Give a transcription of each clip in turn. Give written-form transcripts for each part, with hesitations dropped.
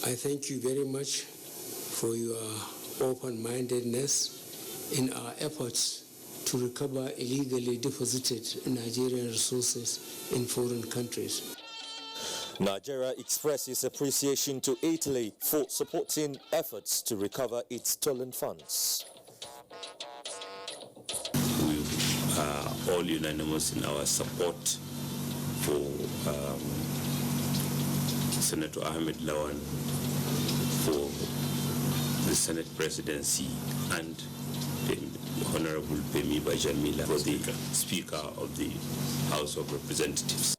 I thank you very much for your open-mindedness in our efforts to recover illegally deposited Nigerian resources in foreign countries. Nigeria expresses appreciation to Italy for supporting efforts to recover its stolen funds. We are all unanimous in our support for Senator Ahmed Lawan for the Senate presidency and the Honorable Pemi Bajamila for the Speaker of the House of Representatives.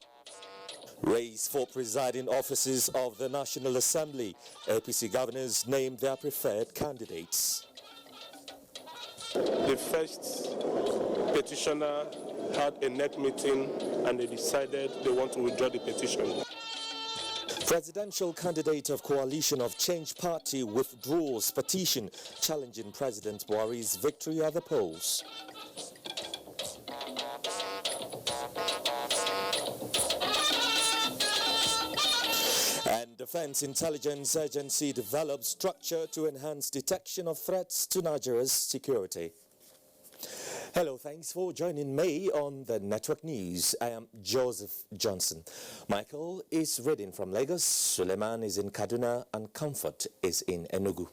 Race for presiding offices of the National Assembly. APC governors named their preferred candidates. The first petitioner had a NEC meeting and they decided they want to withdraw the petition. Presidential candidate of Coalition of Change Party withdraws petition challenging President Buhari's victory at the polls. And Defense Intelligence Agency develops structure to enhance detection of threats to Nigeria's security. Hello, thanks for joining me on the Network News. I am Joseph Johnson. Michael is reading from Lagos, Suleiman is in Kaduna, and Comfort is in Enugu.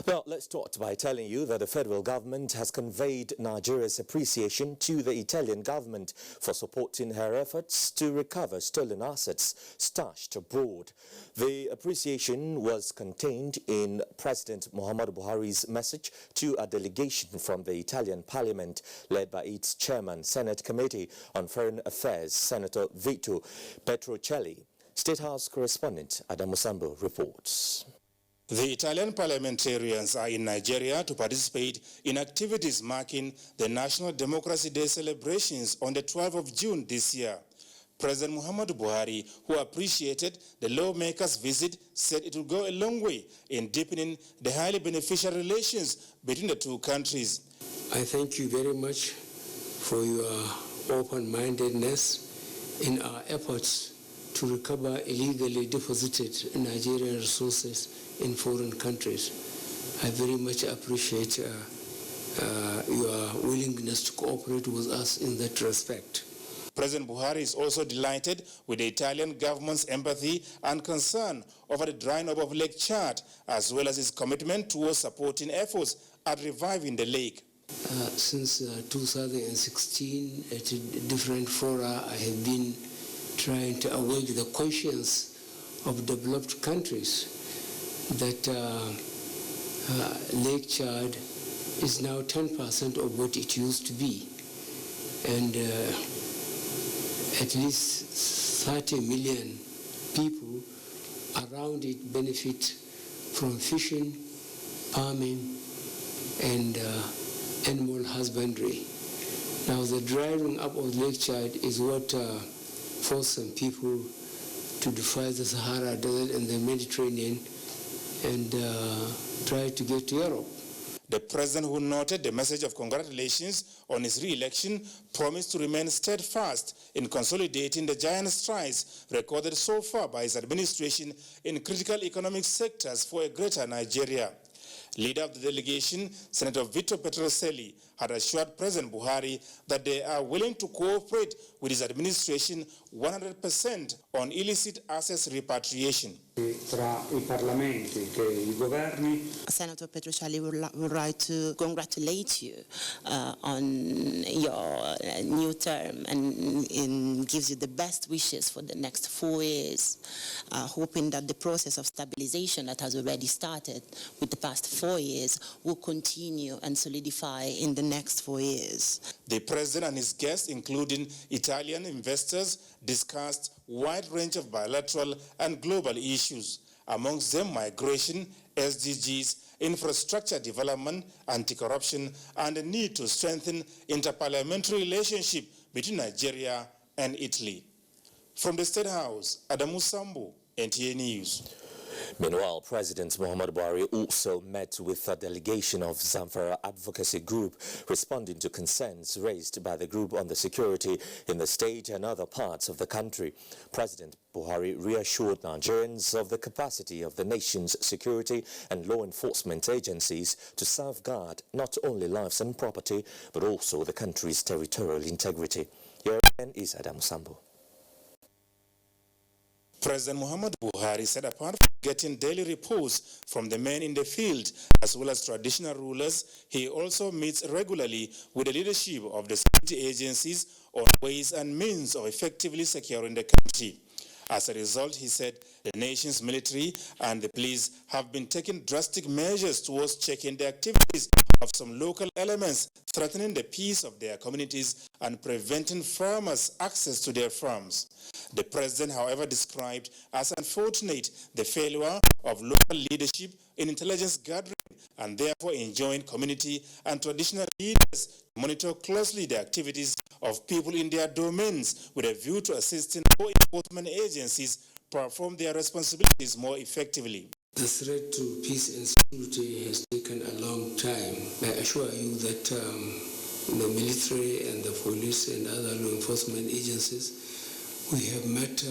Well, let's start by telling you that the federal government has conveyed Nigeria's appreciation to the Italian government for supporting her efforts to recover stolen assets stashed abroad. The appreciation was contained in President Muhammadu Buhari's message to a delegation from the Italian Parliament led by its chairman, Senate Committee on Foreign Affairs, Senator Vito Petrocelli. State House correspondent Adam Musambo reports. The Italian parliamentarians are in Nigeria to participate in activities marking the National Democracy Day celebrations on the 12th of June this year. President Muhammadu Buhari, who appreciated the lawmakers' visit, said it will go a long way in deepening the highly beneficial relations between the two countries. I thank you very much for your open-mindedness in our efforts to recover illegally deposited Nigerian resources in foreign countries. I very much appreciate your willingness to cooperate with us in that respect. President Buhari is also delighted with the Italian government's empathy and concern over the drying up of Lake Chad, as well as its commitment towards supporting efforts at reviving the lake. Since 2016, at different fora, I have been trying to awake the conscience of developed countries that Lake Chad is now 10% of what it used to be. And at least 30 million people around it benefit from fishing, farming, and animal husbandry. Now the drying up of Lake Chad is what forced some people to defy the Sahara Desert and the Mediterranean and try to get to Europe. The president, who noted the message of congratulations on his re-election, promised to remain steadfast in consolidating the giant strides recorded so far by his administration in critical economic sectors for a greater Nigeria. Leader of the delegation, Senator Vito Petrocelli, had assured President Buhari that they are willing to cooperate with his administration 100% on illicit assets repatriation. Senator Petrocelli would like to congratulate you on your new term and gives you the best wishes for the next 4 years, hoping that the process of stabilization that has already started with the past 4 years will continue and solidify in the next 4 years. The president and his guests, including Italian investors, discussed a wide range of bilateral and global issues, amongst them migration, SDGs, infrastructure development, anti-corruption, and the need to strengthen interparliamentary relationship between Nigeria and Italy. From the State House, Adamu Sambo, NTA News. Meanwhile, President Muhammad Buhari also met with a delegation of Zamfara Advocacy Group, responding to concerns raised by the group on the security in the state and other parts of the country. President Buhari reassured Nigerians of the capacity of the nation's security and law enforcement agencies to safeguard not only lives and property, but also the country's territorial integrity. Here again is Adam Sambo. President Muhammad Buhari said apart from getting daily reports from the men in the field as well as traditional rulers, he also meets regularly with the leadership of the security agencies on ways and means of effectively securing the country. As a result, he said, the nation's military and the police have been taking drastic measures towards checking the activities of some local elements threatening the peace of their communities and preventing farmers access to their farms. The president, however, described as unfortunate the failure of local leadership in intelligence gathering and therefore enjoined community and traditional leaders to monitor closely the activities of people in their domains with a view to assisting law enforcement agencies perform their responsibilities more effectively. The threat to peace and security has taken a long time. I assure you that the military and the police and other law enforcement agencies, we have met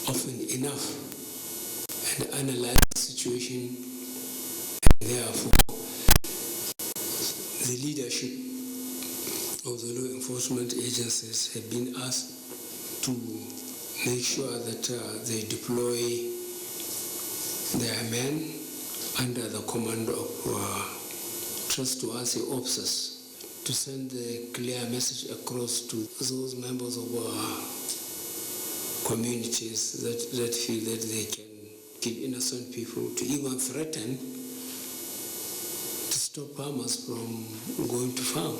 often enough and analyzed the situation, and therefore the leadership of the law enforcement agencies have been asked to make sure that they deploy their men under the command of trustworthy officers to send a clear message across to those members of our communities that feel that they can kill innocent people, to even threaten to stop farmers from going to farm.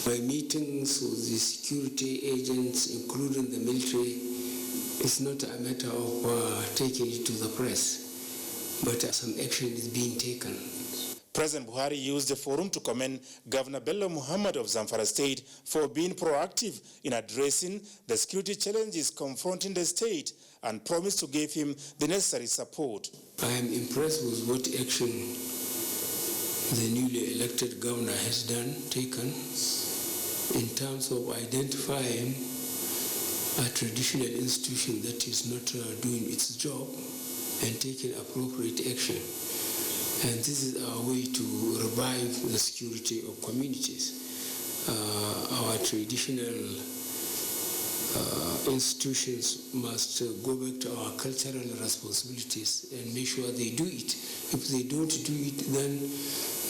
By meetings with the security agents, including the military, it's not a matter of taking it to the press, but some action is being taken. President Buhari used the forum to commend Governor Bello Muhammad of Zamfara State for being proactive in addressing the security challenges confronting the state and promised to give him the necessary support. I am impressed with what action the newly elected governor has taken in terms of identifying a traditional institution that is not doing its job and taking appropriate action. And this is our way to revive the security of communities. Our traditional institutions must go back to our cultural responsibilities and make sure they do it. If they don't do it, then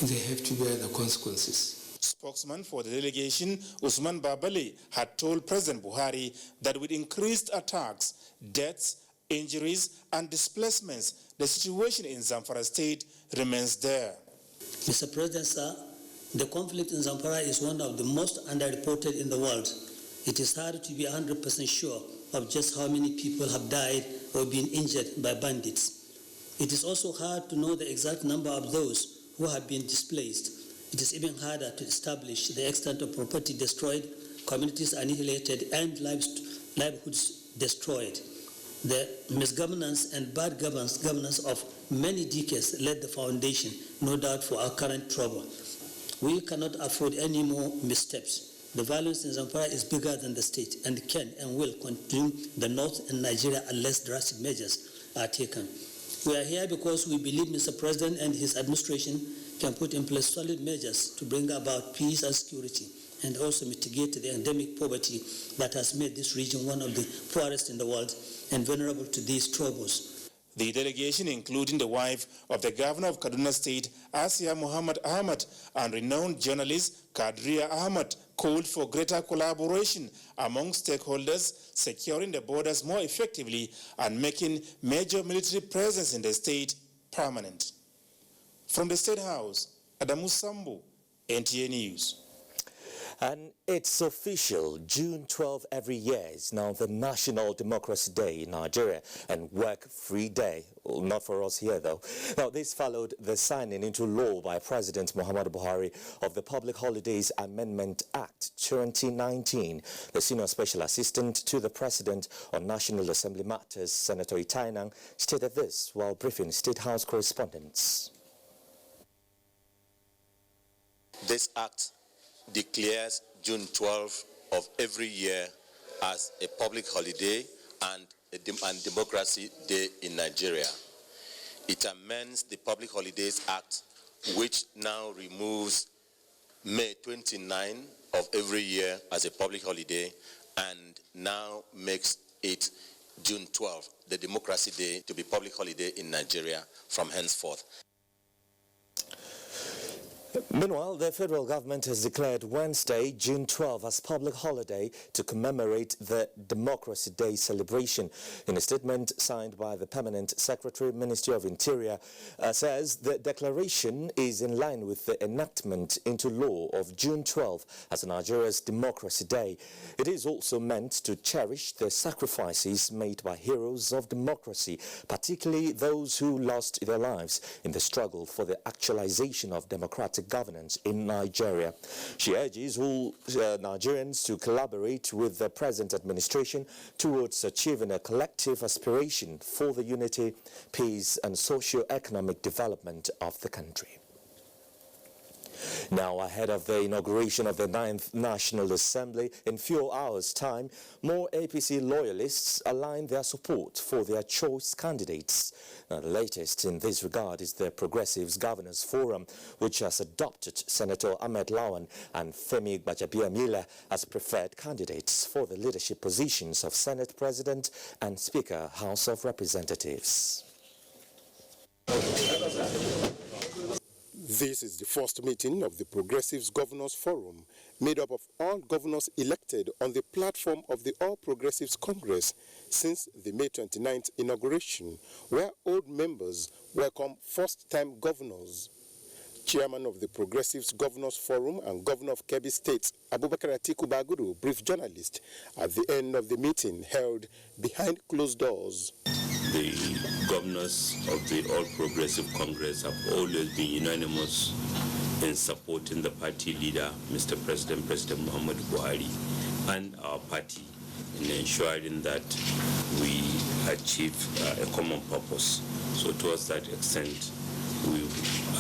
they have to bear the consequences. Spokesman for the delegation, Usman Babale, had told President Buhari that with increased attacks, deaths, injuries, and displacements, the situation in Zamfara State remains there. Mr. President, sir, the conflict in Zamfara is one of the most underreported in the world. It is hard to be 100% sure of just how many people have died or been injured by bandits. It is also hard to know the exact number of those who have been displaced. It is even harder to establish the extent of property destroyed, communities annihilated, and livelihoods destroyed. The misgovernance and bad governance of many decades laid the foundation, no doubt, for our current trouble. We cannot afford any more missteps. The violence in Zamfara is bigger than the state and can and will continue the north and Nigeria unless drastic measures are taken. We are here because we believe Mr. President and his administration can put in place solid measures to bring about peace and security and also mitigate the endemic poverty that has made this region one of the poorest in the world and vulnerable to these troubles. The delegation, including the wife of the governor of Kaduna State, Asiya Muhammad Ahmad, and renowned journalist Kadria Ahmad, called for greater collaboration among stakeholders, securing the borders more effectively and making major military presence in the state permanent. From the State House, Adamu Sambu, NTA News. And it's official. June 12 every year is now the National Democracy Day in Nigeria and Work-Free Day. Well, not for us here, though. Now, this followed the signing into law by President Muhammadu Buhari of the Public Holidays Amendment Act 2019. The Senior Special Assistant to the President on National Assembly Matters, Senator Itainang, stated this while briefing State House correspondents. This act declares June 12 of every year as a public holiday and Democracy Day in Nigeria. It amends the Public Holidays Act, which now removes May 29 of every year as a public holiday and now makes it June 12, the Democracy Day, to be public holiday in Nigeria from henceforth. Meanwhile, the federal government has declared Wednesday, June 12, as public holiday to commemorate the Democracy Day celebration. In a statement signed by the Permanent Secretary, Ministry of Interior, says the declaration is in line with the enactment into law of June 12 as Nigeria's Democracy Day. It is also meant to cherish the sacrifices made by heroes of democracy, particularly those who lost their lives in the struggle for the actualization of democratic governance in Nigeria. She urges all Nigerians to collaborate with the present administration towards achieving a collective aspiration for the unity, peace and socio-economic development of the country. Now, ahead of the inauguration of the 9th National Assembly in few hours' time, more APC loyalists align their support for their choice candidates. Now, the latest in this regard is the Progressives Governors Forum, which has adopted Senator Ahmed Lawan and Femi Gbajabiamila as preferred candidates for the leadership positions of Senate President and Speaker, House of Representatives. This is the first meeting of the Progressives Governors Forum, made up of all governors elected on the platform of the All Progressives Congress since the May 29th inauguration, where old members welcome first-time governors. Chairman of the Progressives Governors Forum and Governor of Kebbi State, Abubakar Atiku Bagudu, briefed journalists at the end of the meeting held behind closed doors. The governors of the All Progressive Congress have always been unanimous in supporting the party leader, Mr. President Muhammadu Buhari, and our party in ensuring that we achieve a common purpose. So towards that extent, we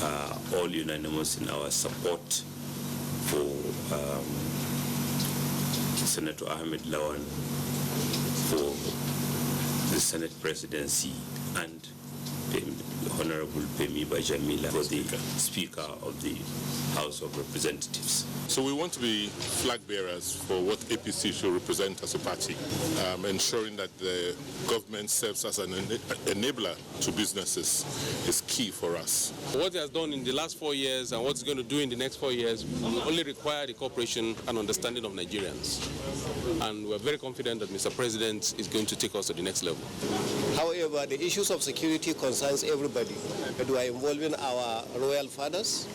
are all unanimous in our support for Senator Ahmed Lawan for the Senate presidency and the Honorable Pemi Bajamila for the Speaker of the House of Representatives. So we want to be flag bearers for what APC should represent as a party, ensuring that the government serves as an enabler to businesses is key for us. What it has done in the last 4 years and what it's going to do in the next 4 years will only require the cooperation and understanding of Nigerians. And we're very confident that Mr. President is going to take us to the next level. However, the issues of security concerns everybody. We are involving our royal fathers,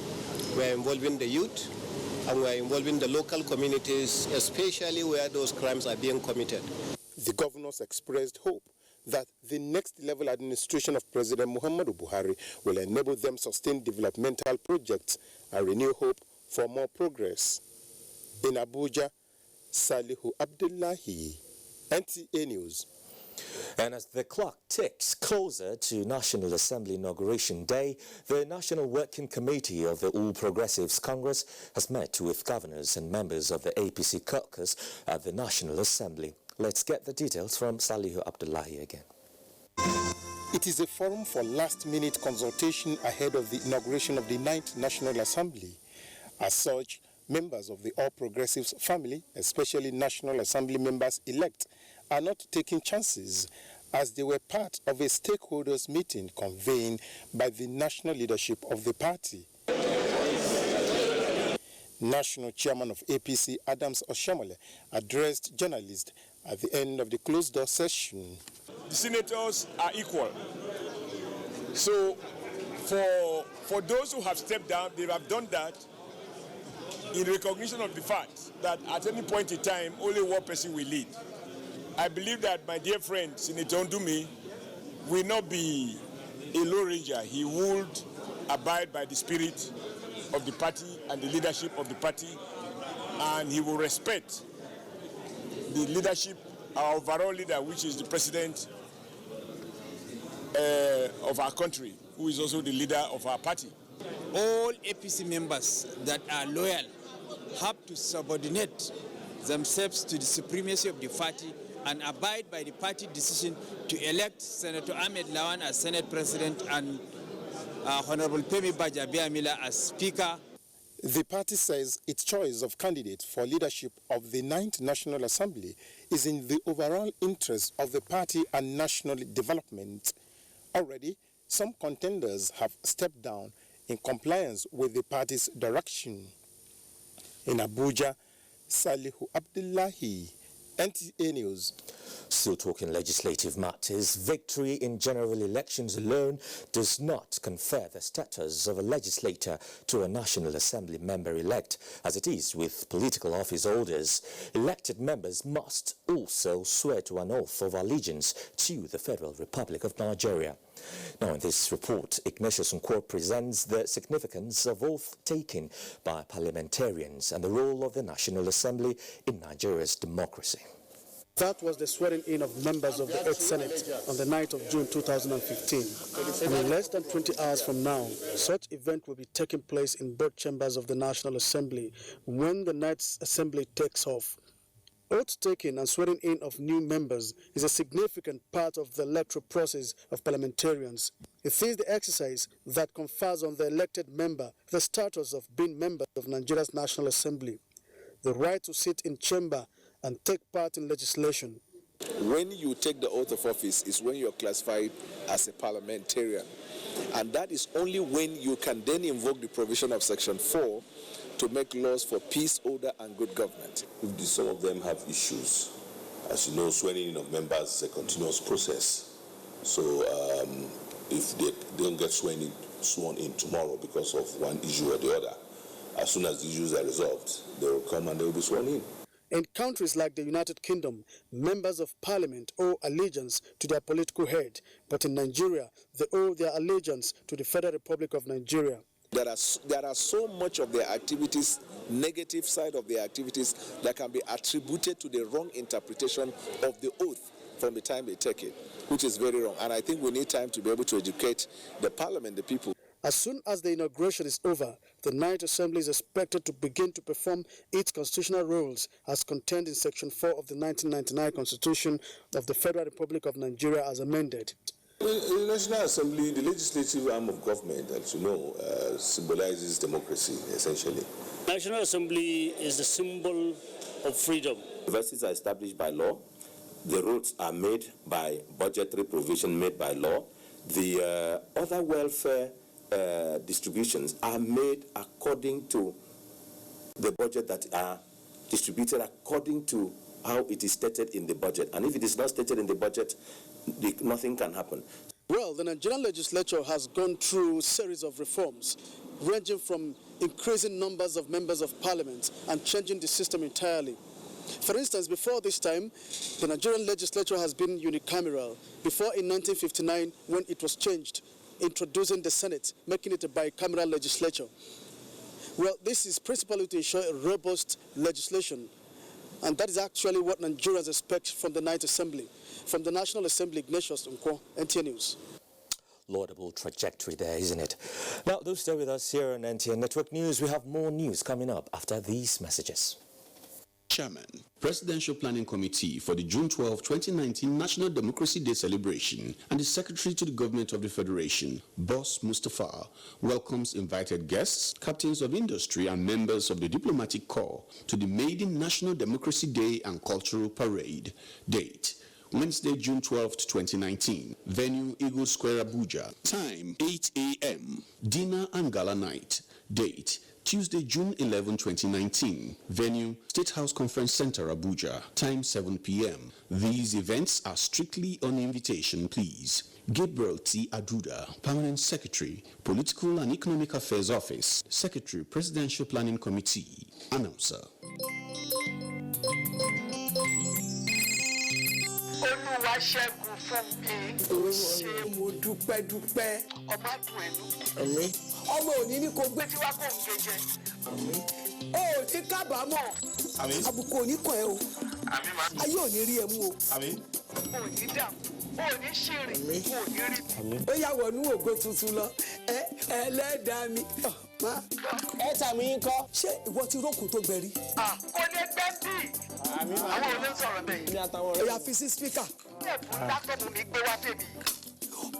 we are involving the youth, and we are involving the local communities, especially where those crimes are being committed. The governors expressed hope that the next level administration of President Muhammadu Buhari will enable them sustain developmental projects and renew hope for more progress. In Abuja, Salihu Abdullahi, NTA News. And as the clock ticks closer to National Assembly Inauguration Day, the National Working Committee of the All Progressives Congress has met with governors and members of the APC caucus at the National Assembly. Let's get the details from Salihu Abdullahi again. It is a forum for last-minute consultation ahead of the inauguration of the 9th National Assembly. As such, members of the All Progressives family, especially National Assembly members-elect, are not taking chances as they were part of a stakeholders meeting convened by the national leadership of the party. National Chairman of APC, Adams Oshiomhole, addressed journalists at the end of the closed-door session. The senators are equal. So for those who have stepped down, they have done that in recognition of the fact that at any point in time, only one person will lead. I believe that my dear friend, Senator Ndumi, will not be a lone ranger. He would abide by the spirit of the party and the leadership of the party, and he will respect the leadership, our overall leader, which is the president of our country, who is also the leader of our party. All APC members that are loyal have to subordinate themselves to the supremacy of the party and abide by the party decision to elect Senator Ahmed Lawan as Senate President and Honorable Pemi Bajabiamila as Speaker. The party says its choice of candidate for leadership of the 9th National Assembly is in the overall interest of the party and national development. Already, some contenders have stepped down in compliance with the party's direction. In Abuja, Salihu Abdullahi, NTA News. Still talking legislative matters, victory in general elections alone does not confer the status of a legislator to a National Assembly member-elect, as it is with political office holders. Elected members must also swear to an oath of allegiance to the Federal Republic of Nigeria. Now, in this report, Ignatius Nkwo presents the significance of oath-taking by parliamentarians and the role of the National Assembly in Nigeria's democracy. That was the swearing-in of members of the 8th Senate on the 9th of June 2015. And in less than 20 hours from now, such event will be taking place in both chambers of the National Assembly when the 9th Assembly takes off. Oath-taking and swearing-in of new members is a significant part of the electoral process of parliamentarians. It is the exercise that confers on the elected member the status of being member of Nigeria's National Assembly, the right to sit in chamber and take part in legislation. When you take the oath of office is when you're classified as a parliamentarian. And that is only when you can then invoke the provision of Section 4 to make laws for peace, order, and good government. If some of them have issues, as you know, swearing in of members is a continuous process. So if they don't get sworn in tomorrow because of one issue or the other, as soon as the issues are resolved, they will come and they will be sworn in. In countries like the United Kingdom, members of parliament owe allegiance to their political head, but in Nigeria, they owe their allegiance to the Federal Republic of Nigeria. There are so much of their activities, negative side of their activities, that can be attributed to the wrong interpretation of the oath from the time they take it, which is very wrong. And I think we need time to be able to educate the parliament, the people. As soon as the inauguration is over, the 9th Assembly is expected to begin to perform its constitutional roles as contained in Section 4 of the 1999 Constitution of the Federal Republic of Nigeria as amended. In the National Assembly, the legislative arm of government, as you know, symbolizes democracy, essentially. National Assembly is the symbol of freedom. Universities are established by law. The roads are made by budgetary provision made by law. The other welfare distributions are made according to the budget that are distributed according to how it is stated in the budget. And if it is not stated in the budget, nothing can happen. Well, the Nigerian legislature has gone through a series of reforms, ranging from increasing numbers of members of parliament and changing the system entirely. For instance, before this time, the Nigerian legislature has been unicameral. Before in 1959, when it was changed, introducing the Senate, making it a bicameral legislature. Well, this is principally to ensure a robust legislation, and that is actually what Nigerians expect from the 9th Assembly. From the National Assembly, Ignatius Nkwo, NTA News. Laudable trajectory there, isn't it? Now, do stay with us here on NTN Network News. We have more news coming up after these messages. Chairman, Presidential Planning Committee for the June 12, 2019 National Democracy Day celebration, and the Secretary to the Government of the Federation, Boss Mustafa, welcomes invited guests, captains of industry, and members of the diplomatic corps to the maiden National Democracy Day and Cultural Parade. Date: Wednesday, June 12, 2019. Venue: Eagle Square, Abuja. Time: 8 a.m. Dinner and Gala Night. Date: Tuesday, June 11, 2019. Venue, State House Conference Center, Abuja. Time 7 p.m. These events are strictly on invitation, please. Gabriel T. Aduda, Permanent Secretary, Political and Economic Affairs Office, Secretary, Presidential Planning Committee. Announcer. Olúwaṣẹ́gun Fúnmi ṣe mo dúpẹ́ ọba dùn ẹnu. Ọmọ òní ni kò gbé tí wá kò ń gẹjẹ. O ò ti kábàámọ̀. Àbùkù òní kàn ẹ́ o. Ayé ò ní rí ẹ mú o. O ò ní dààmú. O ò ní ṣìrìn. O ò ní rí. Ó yà wọnú ògo tuntun lọ. Ẹlẹ́dàá mi. Ẹ tàmí ń kọ́. Ṣé ìwọ ti rókun tó gbẹ̀rí? Kò lè gbẹ́ bí. Àwọn ò ní sọ̀rọ̀ bẹ́ẹ̀. Ẹ̀yà fi sí spíkà. Látọ̀mù mi gbé wá tèmi.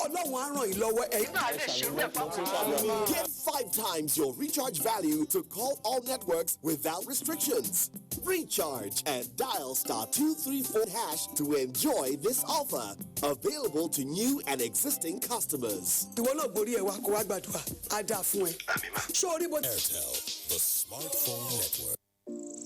Ọlọ́run á ràn yín lọ́wọ́. Ẹ̀yin náà lè ṣerú ẹ̀ fún. Get 5 times your recharge value to call all networks without restrictions. Recharge and dial *234# to enjoy this offer. Available to new and existing customers. Ìwọ náà borí ẹ̀ wá kó wá gbàdúrà. Á dáa fún ẹ. Ṣé orí bó ti. Airtel, the smartphone network.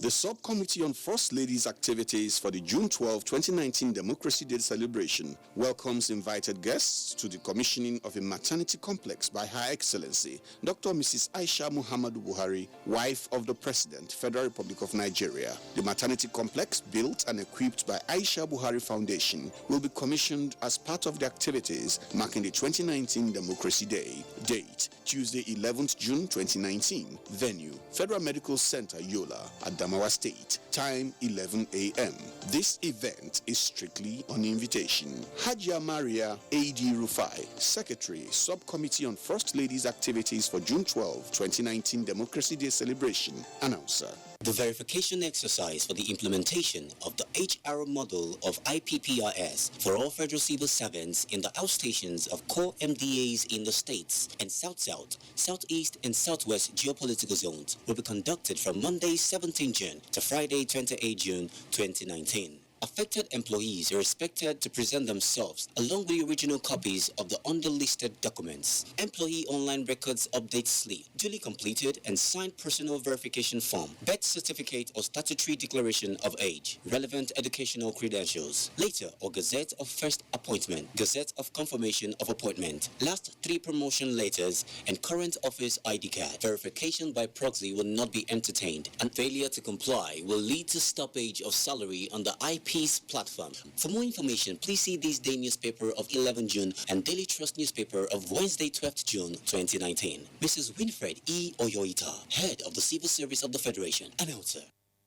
The Subcommittee on First Ladies' Activities for the June 12, 2019 Democracy Day celebration welcomes invited guests to the commissioning of a maternity complex by Her Excellency Dr. Mrs. Aisha Muhammadu Buhari, wife of the President, Federal Republic of Nigeria. The maternity complex, built and equipped by Aisha Buhari Foundation, will be commissioned as part of the activities marking the 2019 Democracy Day. Date, Tuesday, 11th June 2019. Venue, Federal Medical Center, Yola, Adamawa State. Time 11 a.m. This event is strictly on invitation. Hajia Maria A.D. Rufai, Secretary, Subcommittee on First Ladies' Activities for June 12, 2019 Democracy Day celebration. Announcer. The verification exercise for the implementation of the HR model of IPPRS for all federal civil servants in the outstations of core MDAs in the states and South-South, Southeast and Southwest geopolitical zones will be conducted from Monday 17 June to Friday 28 June 2019. Affected employees are expected to present themselves along with the original copies of the underlisted documents, employee online records update slip, duly completed and signed personal verification form, birth certificate or statutory declaration of age, relevant educational credentials, later or Gazette of First Appointment, Gazette of Confirmation of Appointment, last 3 promotion letters, and current office ID card. Verification by proxy will not be entertained, and failure to comply will lead to stoppage of salary on the IP's platform. For more information, please see This Day newspaper of 11 June and Daily Trust newspaper of Wednesday 12th June 2019. Mrs. Winfred E. Oyoita, Head of the Civil Service of the Federation, announcer.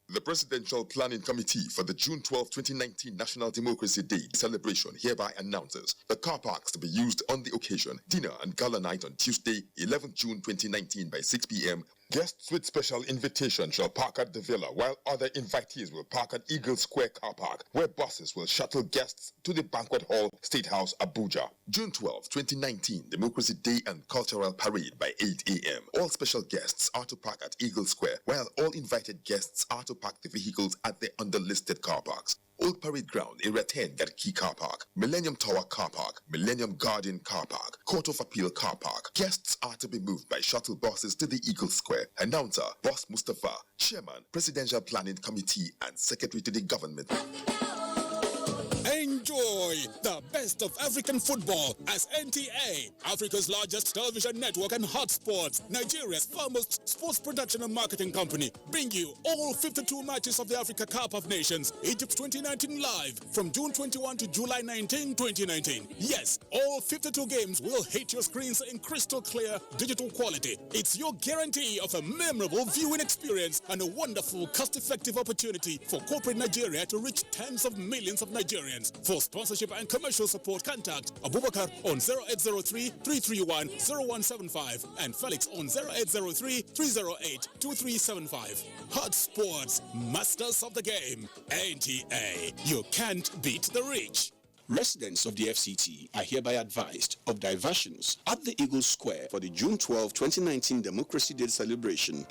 The Presidential Planning Committee for the June 12, 2019 National Democracy Day celebration hereby announces the car parks to be used on the occasion. Dinner and gala night on Tuesday, 11th June 2019 by 6 p.m. Guests with special invitation shall park at the villa, while other invitees will park at Eagle Square Car Park, where buses will shuttle guests to the Banquet Hall, State House, Abuja. June 12, 2019, Democracy Day and Cultural Parade by 8 a.m. All special guests are to park at Eagle Square, while all invited guests are to park the vehicles at the underlisted car parks. Old Parade Ground, Area 10, Key Car Park, Millennium Tower Car Park, Millennium Garden Car Park, Court of Appeal Car Park. Guests are to be moved by shuttle buses to the Eagle Square. Announcer, Boss Mustafa, Chairman, Presidential Planning Committee and Secretary to the Government. Enjoy the best of African football as NTA, Africa's largest television network and hotspots, Nigeria's foremost sports production and marketing company, bring you all 52 matches of the Africa Cup of Nations, Egypt 2019 live from June 21 to July 19, 2019. Yes, all 52 games will hit your screens in crystal clear digital quality. It's your guarantee of a memorable viewing experience and a wonderful cost-effective opportunity for corporate Nigeria to reach tens of millions of Nigerians. For sponsorship and commercial support, contact Abubakar on 0803-331-0175 and Felix on 0803-308-2375. Hot Sports, masters of the game. NTA, you can't beat the reach. Residents of the FCT are hereby advised of diversions at the Eagle Square for the June 12, 2019 Democracy Day celebration.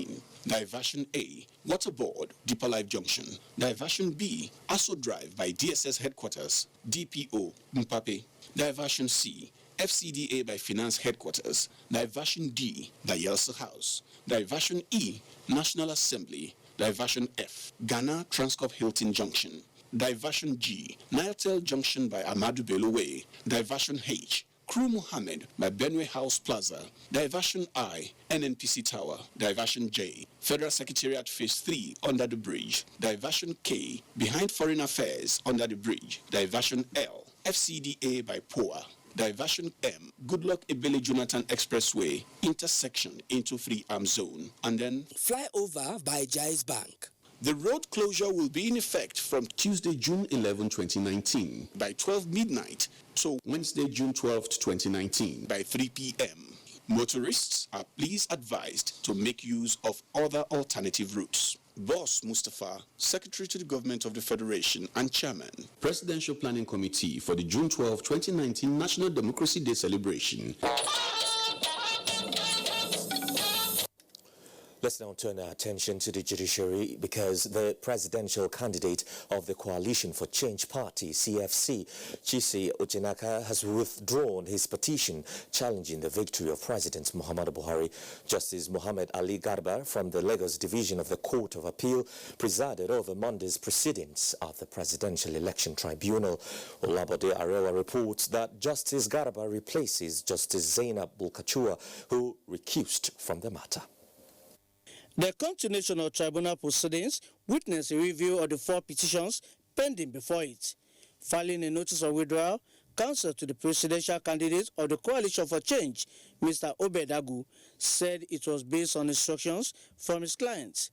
Diversion A, Waterboard, Deeper Life Junction. Diversion B, Aso Drive by DSS Headquarters, DPO, Mpape. Diversion C, FCDA by Finance Headquarters, Diversion D by Yelsa House, Diversion E, National Assembly, Diversion F, Ghana Transcorp Hilton Junction, Diversion G, Niletel Junction by Amadou Bello Way, Diversion H, Crew Mohammed by Benway House Plaza, Diversion I, NNPC Tower, Diversion J, Federal Secretariat Phase 3 under the bridge, Diversion K, behind Foreign Affairs under the bridge, Diversion L, FCDA by POA, Diversion M, Goodluck Ebele Jonathan Expressway, intersection into Free Arm Zone, and then flyover by Jais Bank. The road closure will be in effect from Tuesday, June 11, 2019 by 12 midnight to Wednesday, June 12, 2019 by 3 p.m. Motorists are please advised to make use of other alternative routes. Boss Mustafa, Secretary to the Government of the Federation and Chairman, Presidential Planning Committee for the June 12, 2019 National Democracy Day celebration. Let's now turn our attention to the judiciary because the presidential candidate of the Coalition for Change Party, CFC, Chisi Ojinaka, has withdrawn his petition challenging the victory of President Muhammadu Buhari. Justice Muhammad Ali Garba from the Lagos Division of the Court of Appeal presided over Monday's proceedings at the Presidential Election Tribunal. Olabode Arewa reports that Justice Garba replaces Justice Zainab Bulkachua, who recused from the matter. The continuation of tribunal proceedings witnessed a review of the 4 petitions pending before it. Filing a notice of withdrawal, counsel to the presidential candidate of the Coalition for Change, Mr. Obedagu, said it was based on instructions from his clients.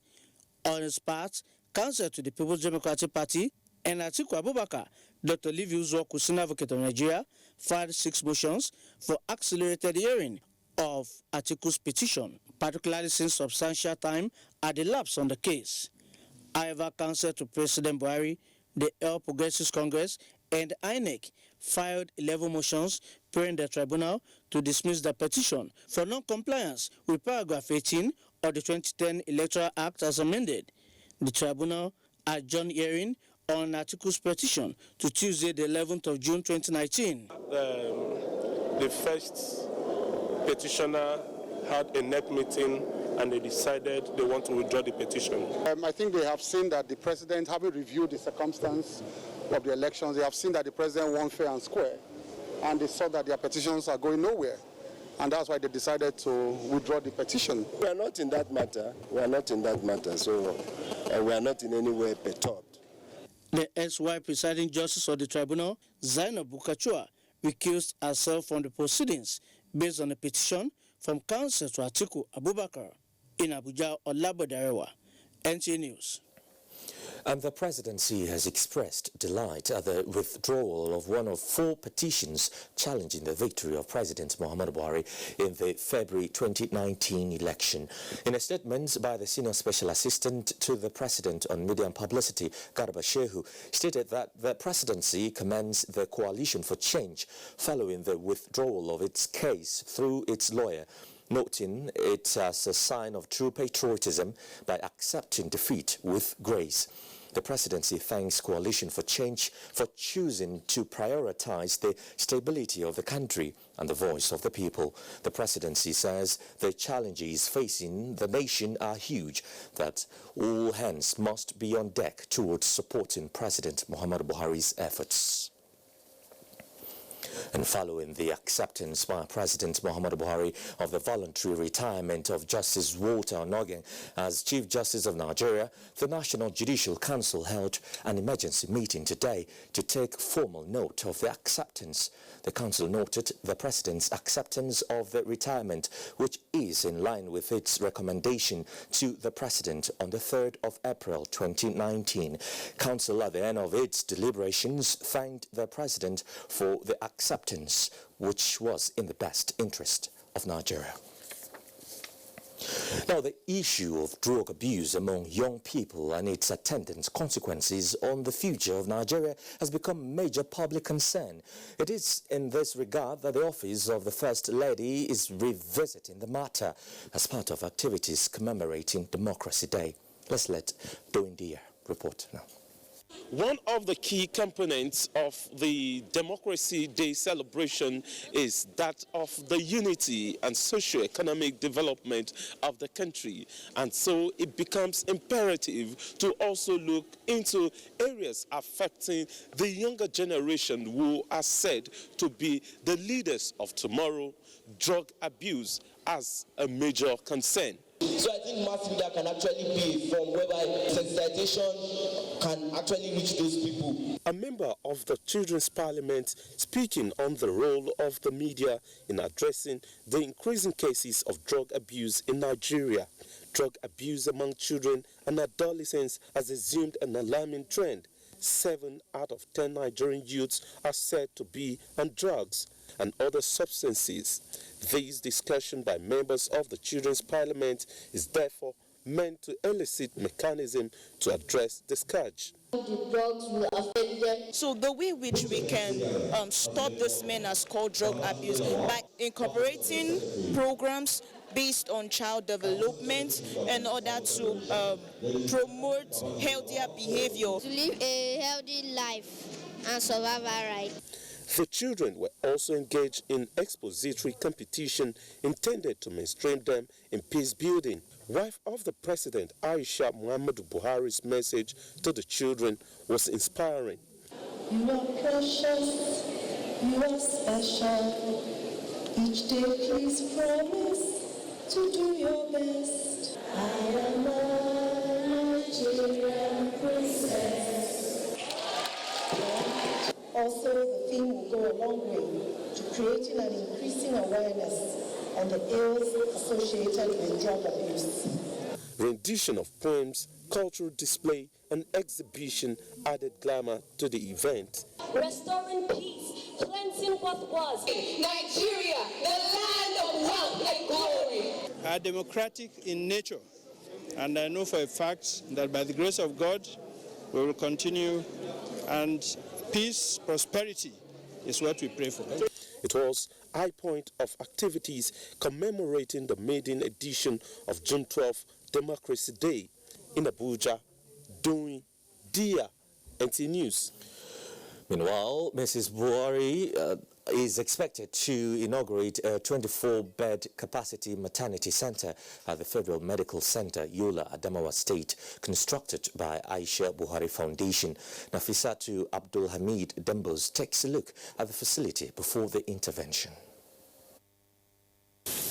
On his part, counsel to the People's Democratic Party, and Atiku Abubakar, Dr. Liviu Zuoku, Senior Advocate of Nigeria, filed 6 motions for accelerated hearing of Atiku's petition, particularly since substantial time had elapsed on the case. However, counsel to President Buhari, the All Progressives Congress, and INEC filed 11 motions praying the tribunal to dismiss the petition for non-compliance with paragraph 18 of the 2010 Electoral Act as amended. The tribunal adjourned hearing on Atiku's petition to Tuesday, the 11th of June 2019. The first petitioner had a NEC meeting and they decided they want to withdraw the petition. I think they have seen that the president, having reviewed the circumstance of the elections, they have seen that the president won fair and square, and they saw that their petitions are going nowhere, and that's why they decided to withdraw the petition. We are not in that matter. We are not in that matter, so we are not in any way perturbed. The SY presiding justice of the tribunal, Zainab Bulkachua, recused herself from the proceedings based on a petition from counsel to Atiku Abubakar. In Abuja, Olabode Arewa, NTA News. And the presidency has expressed delight at the withdrawal of one of 4 petitions challenging the victory of President Muhammadu Buhari in the February 2019 election. In a statement by the Senior Special Assistant to the President on Media and Publicity, Garba Shehu, stated that the presidency commends the Coalition for Change following the withdrawal of its case through its lawyer, noting it as a sign of true patriotism by accepting defeat with grace. The presidency thanks Coalition for Change for choosing to prioritize the stability of the country and the voice of the people. The presidency says the challenges facing the nation are huge, that all hands must be on deck towards supporting President Muhammadu Buhari's efforts. And following the acceptance by President Muhammadu Buhari of the voluntary retirement of Justice Walter Onnoghen as Chief Justice of Nigeria, the National Judicial Council held an emergency meeting today to take formal note of the acceptance. The Council noted the President's acceptance of the retirement, which is in line with its recommendation to the President on the 3rd of April 2019. Council, at the end of its deliberations, thanked the President for the acceptance, which was in the best interest of Nigeria. Now, the issue of drug abuse among young people and its attendant consequences on the future of Nigeria has become a major public concern. It is in this regard that the office of the First Lady is revisiting the matter as part of activities commemorating Democracy Day. Let's let Doindia report now. One of the key components of the Democracy Day celebration is that of the unity and socio-economic development of the country. And so it becomes imperative to also look into areas affecting the younger generation who are said to be the leaders of tomorrow. Drug abuse as a major concern. So I think mass media can actually be a form whereby sensitization can actually reach those people. A member of the Children's Parliament speaking on the role of the media in addressing the increasing cases of drug abuse in Nigeria. Drug abuse among children and adolescents has assumed an alarming trend. 7 out of 10 Nigerian youths are said to be on drugs and other substances. This discussion by members of the Children's Parliament is therefore meant to elicit mechanism to address the scourge. The drugs will affect them. So the way in which we can stop this menace called drug abuse by incorporating programs based on child development in order to promote healthier behavior. To live a healthy life and survive right. The children were also engaged in expository competition intended to mainstream them in peace building. Wife of the President, Aisha Muhammadu Buhari's message to the children was inspiring. You are precious, you are special. Each day please promise to do your best. I am a Nigerian princess. Also, the theme will go a long way to creating and increasing awareness on the ills associated with drug abuse. Rendition of poems, cultural display, and exhibition added glamour to the event. Restoring peace, cleansing what was. Nigeria, the land of wealth and glory. Are democratic in nature, and I know for a fact that by the grace of God, we will continue, and peace, prosperity is what we pray for. It was a high point of activities commemorating the maiden edition of June 12 Democracy Day in Abuja. Doing Dia NT News. Meanwhile, Mrs. Buhari is expected to inaugurate a 24-bed capacity maternity center at the Federal Medical Center, Yola, Adamawa State, constructed by Aisha Buhari Foundation. Nafisatu Abdul Hamid Dembos takes a look at the facility before the intervention.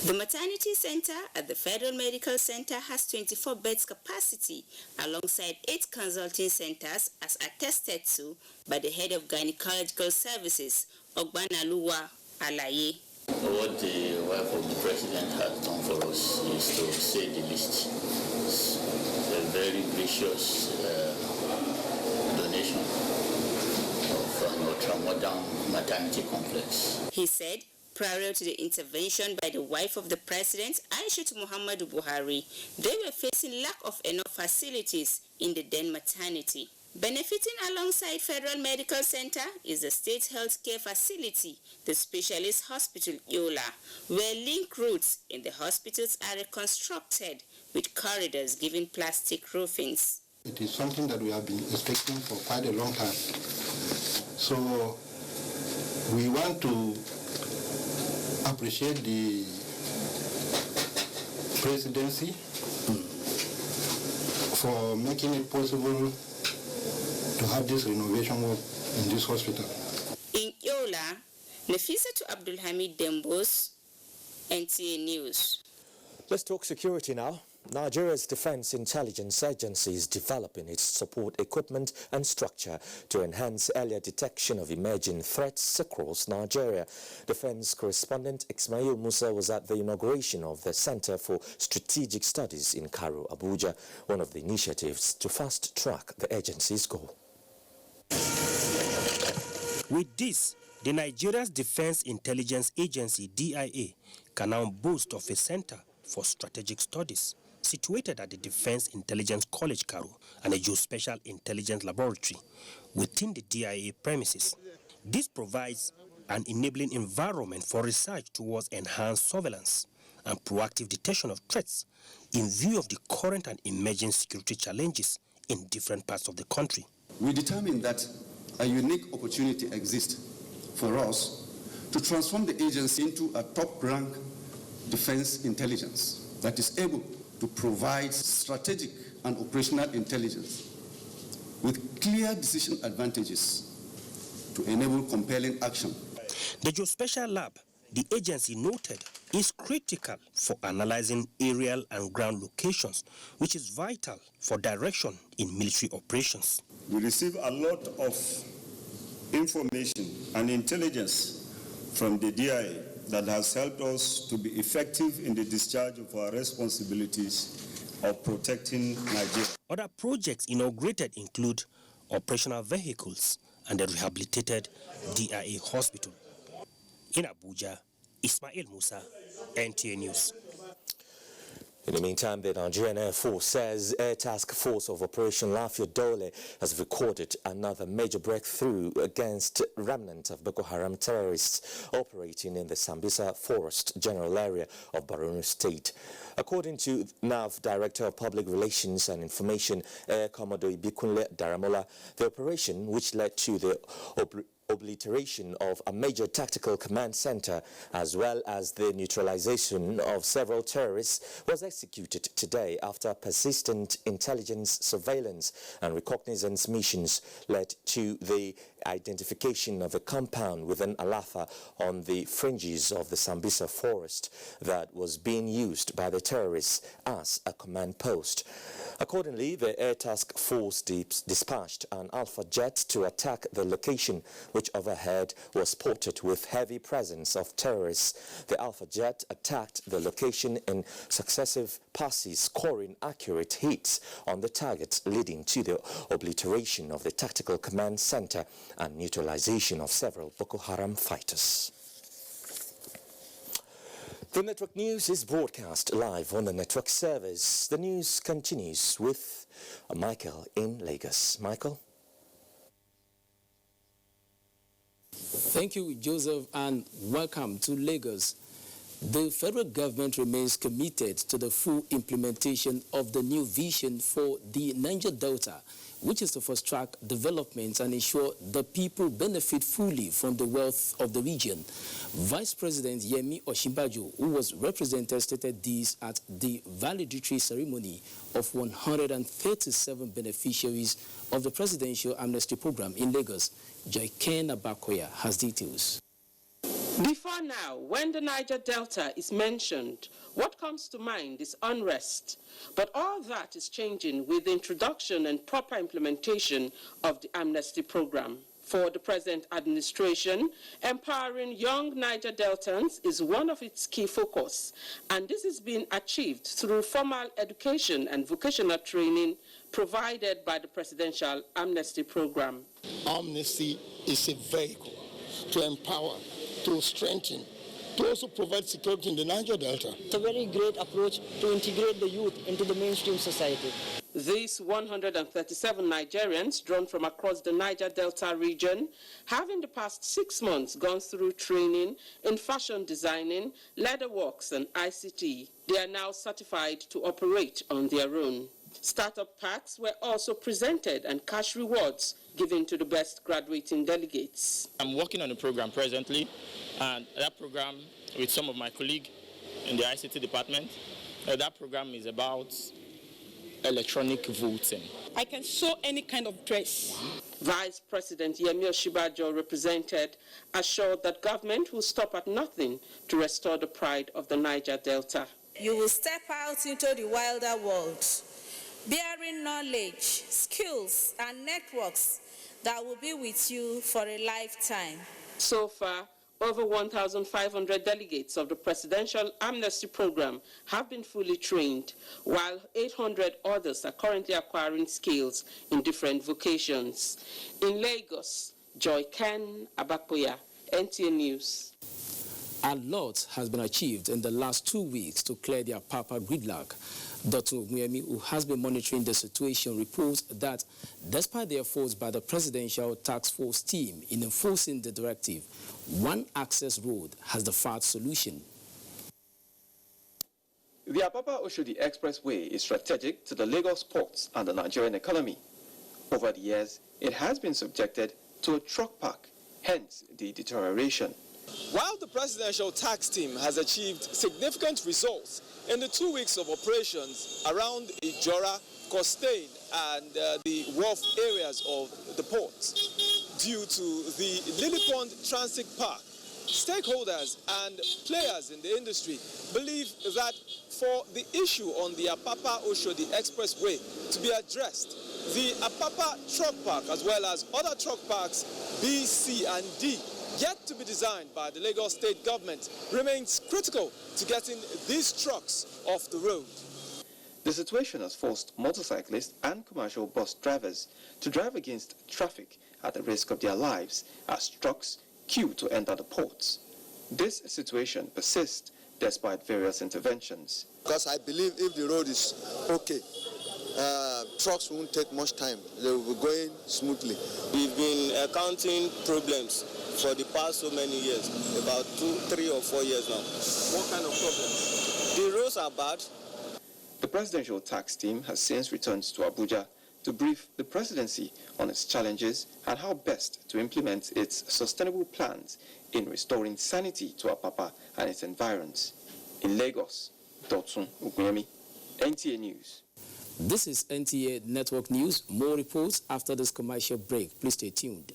The maternity center at the Federal Medical Center has 24 beds capacity alongside 8 consulting centers as attested to by the head of gynecological services, Ogbanaluwa Alaye. What the wife of the president has done for us is, to say the least, it's a very gracious donation of an ultra-modern maternity complex. He said, prior to the intervention by the wife of the president, Aisha Muhammadu Buhari, they were facing lack of enough facilities in the then maternity. Benefiting alongside Federal Medical Center is the State Healthcare Facility, the Specialist Hospital Yola, where link routes in the hospitals are reconstructed with corridors giving plastic roofings. It is something that we have been expecting for quite a long time. So we want to appreciate the presidency for making it possible to have this renovation work in this hospital. In Yola, Nafisatu Abdul Hamid Dembos, NTA News. Let's talk security now. Nigeria's Defense Intelligence Agency is developing its support equipment and structure to enhance earlier detection of emerging threats across Nigeria. Defense correspondent Ismail Musa was at the inauguration of the Center for Strategic Studies in Cairo, Abuja, one of the initiatives to fast-track the agency's goal. With this, the Nigeria's Defense Intelligence Agency, DIA, can now boast of a Center for Strategic Studies situated at the Defense Intelligence College, Cairo, and a Geospatial Intelligence Laboratory within the DIA premises. This provides an enabling environment for research towards enhanced surveillance and proactive detection of threats in view of the current and emerging security challenges in different parts of the country. we determined that a unique opportunity exists for us to transform the agency into a top-rank defense intelligence that is able to provide strategic and operational intelligence with clear decision advantages to enable compelling action. The Geospatial Lab, the agency noted, is critical for analyzing aerial and ground locations, which is vital for direction in military operations. We receive a lot of information and intelligence from the DIA that has helped us to be effective in the discharge of our responsibilities of protecting Nigeria. Other projects inaugurated include operational vehicles and the rehabilitated DIA hospital. In Abuja, Ismail Musa, NTA News. In the meantime, the Nigerian Air Force says Air Task Force of Operation Lafia Dole has recorded another major breakthrough against remnants of Boko Haram terrorists operating in the Sambisa Forest General Area of Borno State. According to NAV Director of Public Relations and Information, Air Commodore Ibikunle Daramola, the operation, which led to the obliteration of a major tactical command center as well as the neutralization of several terrorists, was executed today after persistent intelligence, surveillance and reconnaissance missions led to the identification of a compound within Alafa on the fringes of the Sambisa forest that was being used by the terrorists as a command post. Accordingly, the Air Task Force dispatched an Alpha jet to attack the location, which overhead was spotted with heavy presence of terrorists. The Alpha jet attacked the location in successive passes, scoring accurate hits on the targets, leading to the obliteration of the tactical command center and neutralization of several Boko Haram fighters. The network news is broadcast live on the network servers. The news continues with Michael in Lagos. Michael? Thank you, Joseph, and welcome to Lagos. The federal government remains committed to the full implementation of the new vision for the Niger Delta, which is to fast-track development and ensure the people benefit fully from the wealth of the region. Vice President Yemi Osinbajo, who was represented, stated this at the valedictory ceremony of 137 beneficiaries of the Presidential Amnesty Program in Lagos. Joyken Abakoya has details. Before now, when the Niger Delta is mentioned, what comes to mind is unrest. But all that is changing with the introduction and proper implementation of the amnesty program. For the present administration, empowering young Niger Deltans is one of its key focus, and this is being achieved through formal education and vocational training provided by the Presidential Amnesty Program. Amnesty is a vehicle to empower, to strengthen, to also provide security in the Niger Delta. It's a very great approach to integrate the youth into the mainstream society. These 137 Nigerians drawn from across the Niger Delta region have in the past 6 months gone through training in fashion designing, leatherworks and ICT. They are now certified to operate on their own. Startup packs were also presented and cash rewards given to the best graduating delegates. I'm working on a program presently, and that program with some of my colleagues in the ICT department, that program is about electronic voting. I can sew any kind of dress. Vice President Yemi Osinbajo represented assured that government will stop at nothing to restore the pride of the Niger Delta. You will step out into the wilder world, bearing knowledge, skills, and networks that will be with you for a lifetime. So far, over 1,500 delegates of the Presidential Amnesty Program have been fully trained, while 800 others are currently acquiring skills in different vocations. In Lagos, Joyken Abakoya, NTA News. A lot has been achieved in the last 2 weeks to clear the Apapa gridlock. Dr. Oguyemi, who has been monitoring the situation, reports that despite the efforts by the Presidential Task Force team in enforcing the directive, one access road has the fast solution. The Apapa-Oshodi Expressway is strategic to the Lagos ports and the Nigerian economy. Over the years, it has been subjected to a truck park, hence the deterioration. While the presidential tax team has achieved significant results in the 2 weeks of operations around Ijora, Costain, and the wharf areas of the port, due to the Lily Pond Transit Park, stakeholders and players in the industry believe that for the issue on the Apapa-Oshodi Expressway to be addressed, the Apapa Truck Park, as well as other truck parks B, C, and D, yet to be designed by the Lagos State government, remains critical to getting these trucks off the road. The situation has forced motorcyclists and commercial bus drivers to drive against traffic at the risk of their lives as trucks queue to enter the ports. This situation persists despite various interventions. Because I believe if the road is okay, trucks won't take much time. They will be going smoothly. We've been encountering problems for the past so many years, about 2, 3, or 4 years now. What kind of problems? The roads are bad. The presidential tax team has since returned to Abuja to brief the presidency on its challenges and how best to implement its sustainable plans in restoring sanity to Apapa and its environs. In Lagos, Dotsun Uguyemi, NTA News. This is NTA Network News. More reports after this commercial break. Please stay tuned.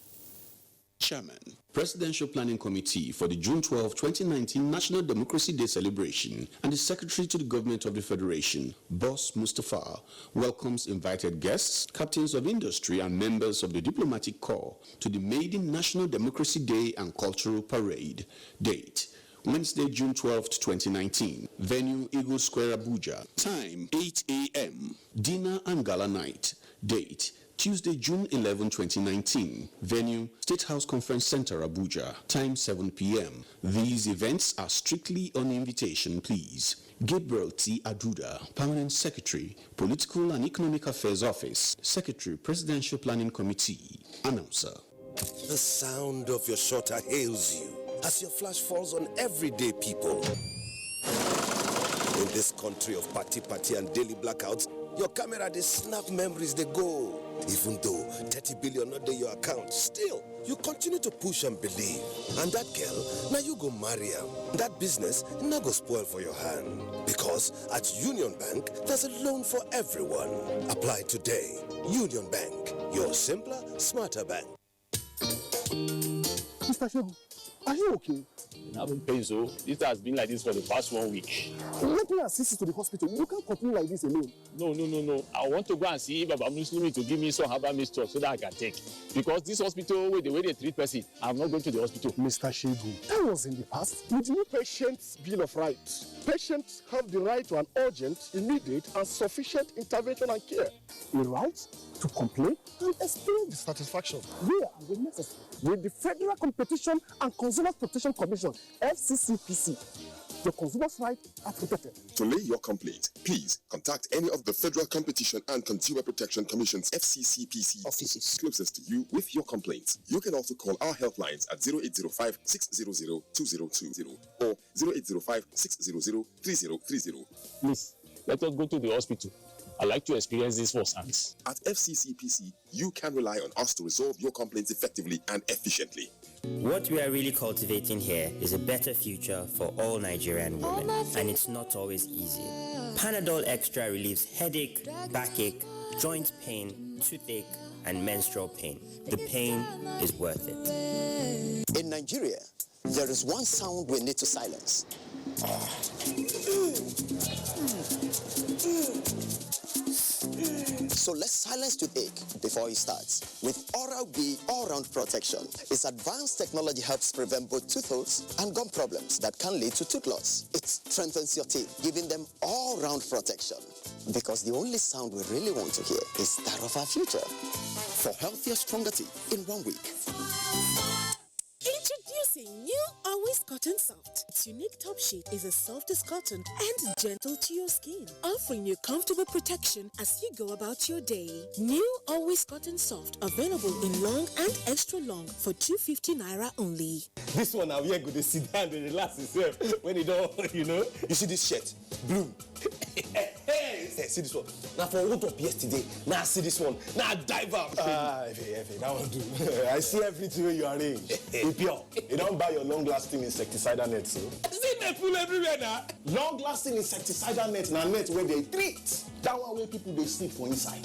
Chairman, Presidential Planning Committee for the June 12, 2019 National Democracy Day celebration, and the Secretary to the Government of the Federation, Boss Mustafa, welcomes invited guests, captains of industry, and members of the diplomatic corps to the maiden National Democracy Day and Cultural Parade. Date: Wednesday, June 12, 2019. Venue: Eagle Square, Abuja. Time: 8 a.m. Dinner and Gala Night. Date: Tuesday, June 11, 2019. Venue: State House Conference Center, Abuja. Time: 7 p.m. These events are strictly on invitation, please. Gabriel T. Aduda, Permanent Secretary, Political and Economic Affairs Office, Secretary, Presidential Planning Committee. Announcer. The sound of your shutter hails you as your flash falls on everyday people. In this country of party and daily blackouts, your camera they snap memories they go. Even though 30 billion not in your account, still you continue to push and believe. And that girl, now you go marry her. That business now go spoil for your hand. Because at Union Bank, there's a loan for everyone. Apply today. Union Bank, your simpler, smarter bank. Mr. Shehu, are you okay? I'm having pain, so it has been like this for the past 1 week. Let me assist you to the hospital. You can't continue like this alone. No. I want to go and see Baba Muslimi to give me some herbal mixture so that I can take. Because this hospital, with the way they treat person, I'm not going to the hospital. Mr. Shehu, that was in the past. With the new Patient's Bill of Rights, patients have the right to an urgent, immediate, and sufficient intervention and care. A right to complain and experience dissatisfaction where and when necessary with the Federal Competition and Consumer Protection Commission, FCCPC. Your consumers' rights are protected. To lay your complaint, please contact any of the Federal Competition and Consumer Protection Commission's FCCPC offices closest to you with your complaint. You can also call our helplines at 0805-600-2020 or 0805-600-3030. Please, let us go to the hospital. I'd like to experience this firsthand. At FCCPC, you can rely on us to resolve your complaints effectively and efficiently. What we are really cultivating here is a better future for all Nigerian women, and it's not always easy. Panadol Extra relieves headache, backache, joint pain, toothache, and menstrual pain. The pain is worth it. In Nigeria, there is one sound we need to silence. So let's silence toothache before it starts with Oral-B All-Round Protection. Its advanced technology helps prevent both tooth holes and gum problems that can lead to tooth loss. It strengthens your teeth, giving them all-round protection. Because the only sound we really want to hear is that of our future. For healthier, stronger teeth in 1 week. Introducing new Always Cotton Soft. Its unique top sheet is as soft as cotton and gentle to your skin, offering you comfortable protection as you go about your day. New Always Cotton Soft, available in long and extra long for 250 naira only. This one now we are going to sit down and relax yourself when you don't, you know. You see this shirt, blue. Hey, See this one. Now for hold up yesterday. Now see this one. Now dive up. Efe, that one do. I see everything where you arrange. Pure. You don't buy your long-lasting insecticidal net, so. See me full everywhere now. Long-lasting insecticidal net, now net where they treat. That one where people they sleep for inside.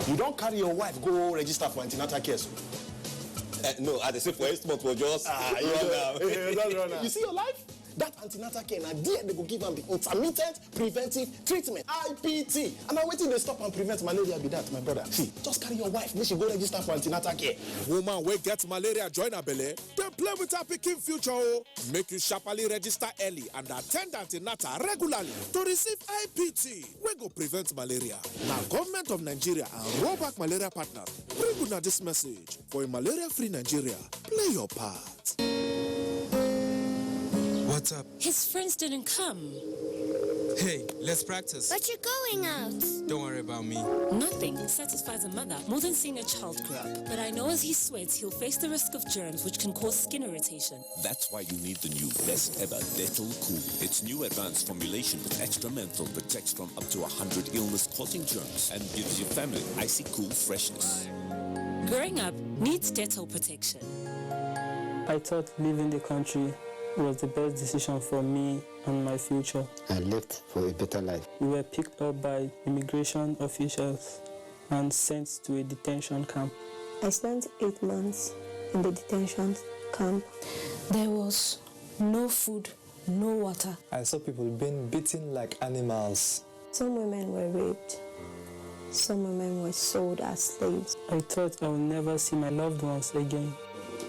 You don't carry your wife go register for antenatal care, so. No, I say for 8 months for just run. You see your life? That antenatal care, now there they go give them the intermittent preventive treatment, IPT. And now waiting they stop and prevent malaria be that, my brother. See, just carry your wife, make she go register for antenatal care. Woman wey get malaria join her belle, they play with her pikin future. Make you sharply register early and attend antenatal regularly to receive IPT. We go prevent malaria. Now, Government of Nigeria and Rollback Malaria Partner bring you this message for a malaria-free Nigeria. Play your part. What's up? His friends didn't come. Hey, let's practice. But you're going out. Don't worry about me. Nothing satisfies a mother more than seeing a child grow up. But I know as he sweats, he'll face the risk of germs which can cause skin irritation. That's why you need the new best ever Dettol Cool. Its new advanced formulation with extra menthol protects from up to 100 illness-causing germs and gives your family icy cool freshness. Growing up needs Dettol protection. I thought leaving the country was the best decision for me and my future. I left for a better life. We were picked up by immigration officials and sent to a detention camp. I spent 8 months in the detention camp. There was no food, no water. I saw people being beaten like animals. Some women were raped. Some women were sold as slaves. I thought I would never see my loved ones again.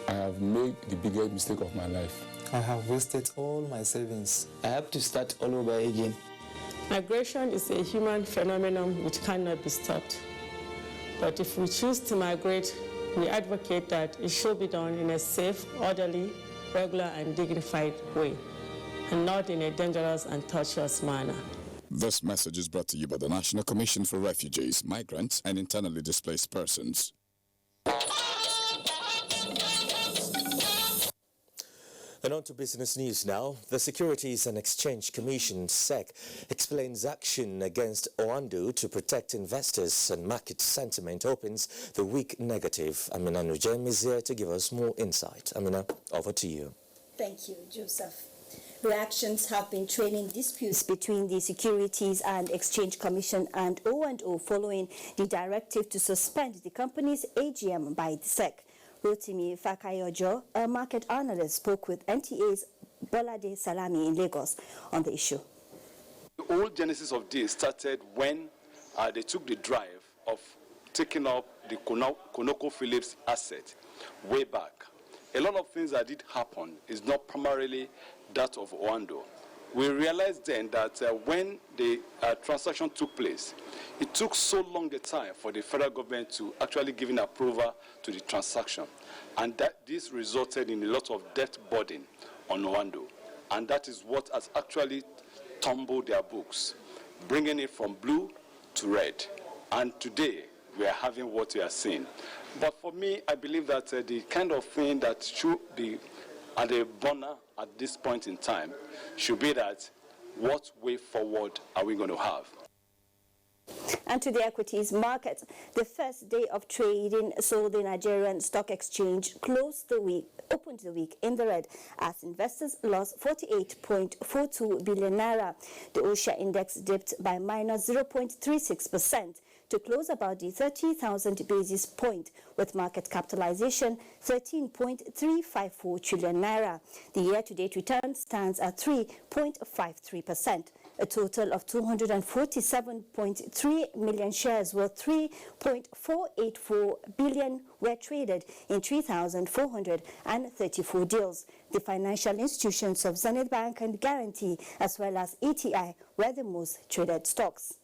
I have made the biggest mistake of my life. I have wasted all my savings. I have to start all over again. Migration is a human phenomenon which cannot be stopped. But if we choose to migrate, we advocate that it should be done in a safe, orderly, regular, and dignified way, and not in a dangerous and tortuous manner. This message is brought to you by the National Commission for Refugees, Migrants, and Internally Displaced Persons. And on to business news now. The Securities and Exchange Commission, SEC, explains action against Oando to protect investors, and market sentiment opens the week negative. Amina Nujem is here to give us more insight. Amina, over to you. Thank you, Joseph. Reactions have been trailing disputes between the Securities and Exchange Commission and O&O following the directive to suspend the company's AGM by the SEC. Rotimi Fakayojo, a market analyst, spoke with NTA's Bolade Salami in Lagos on the issue. The whole genesis of this started when they took the drive of taking up the ConocoPhillips asset way back. A lot of things that did happen is not primarily that of Oando. We realized then that when the transaction took place, it took so long a time for the federal government to actually give an approval to the transaction. And that this resulted in a lot of debt burden on Oando. And that is what has actually tumbled their books, bringing it from blue to red. And today, we are having what we are seeing. But for me, I believe that the kind of thing that should be at the burner at this point in time should be that what way forward are we going to have? And to the equities market, the first day of trading saw the Nigerian Stock Exchange opened the week in the red as investors lost 48.42 billion naira. The OSHA index dipped by minus 0.36% to close about the 30,000 basis point, with market capitalization 13.354 trillion naira. The year-to-date return stands at 3.53%. A total of 247.3 million shares worth 3.484 billion were traded in 3,434 deals. The financial institutions of Zenith Bank and Guarantee, as well as ETI, were the most traded stocks.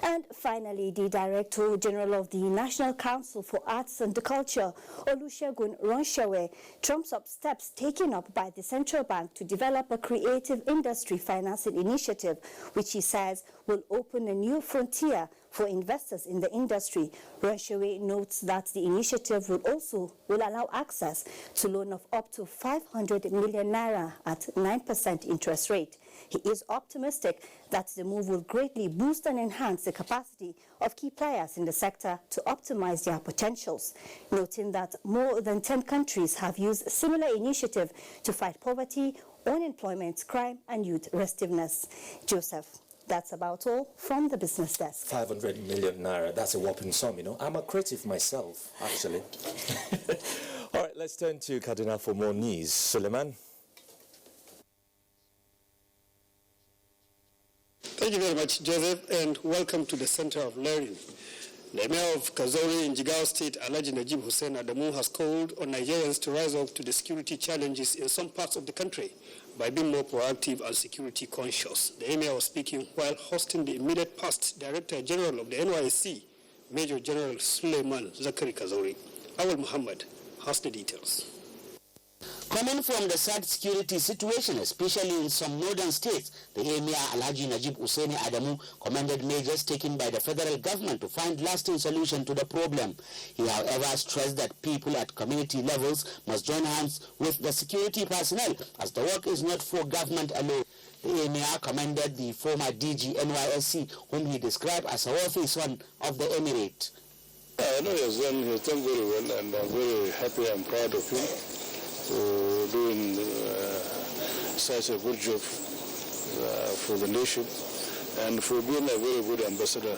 And finally, the Director General of the National Council for Arts and Culture, Olusegun Ronshawe, trumps up steps taken up by the Central Bank to develop a creative industry financing initiative, which he says will open a new frontier for investors in the industry. Renshawe notes that the initiative will allow access to loan of up to 500 million naira at 9% interest rate. He is optimistic that the move will greatly boost and enhance the capacity of key players in the sector to optimize their potentials, noting that more than 10 countries have used similar initiative to fight poverty, unemployment, crime, and youth restiveness. Joseph, that's about all from the business desk. 500 million naira, that's a whopping sum, you know. I'm a creative myself, actually. All right, let's turn to Kaduna for more news. Suleiman. Thank you very much, Joseph, and welcome to the Center of Learning. The Mayor of Kazauri in Jigawa State, Alhaji Najib Hussein Adamu, has called on Nigerians to rise up to the security challenges in some parts of the country by being more proactive and security conscious. The Emir was speaking while hosting the immediate past Director General of the NYSC, Major General Suleiman Zakari Kazauri. Awal Muhammad has the details. Coming from the sad security situation, especially in some northern states, the Emir Alhaji Najib Hussein Adamu commended measures taken by the federal government to find lasting solution to the problem. He, however, stressed that people at community levels must join hands with the security personnel, as the work is not for government alone. The Emir commended the former DG NYSC, whom he described as a worthy son of the Emirate. I know he's done very well, and I'm very happy and proud of him for doing such a good job for the nation and for being a very good ambassador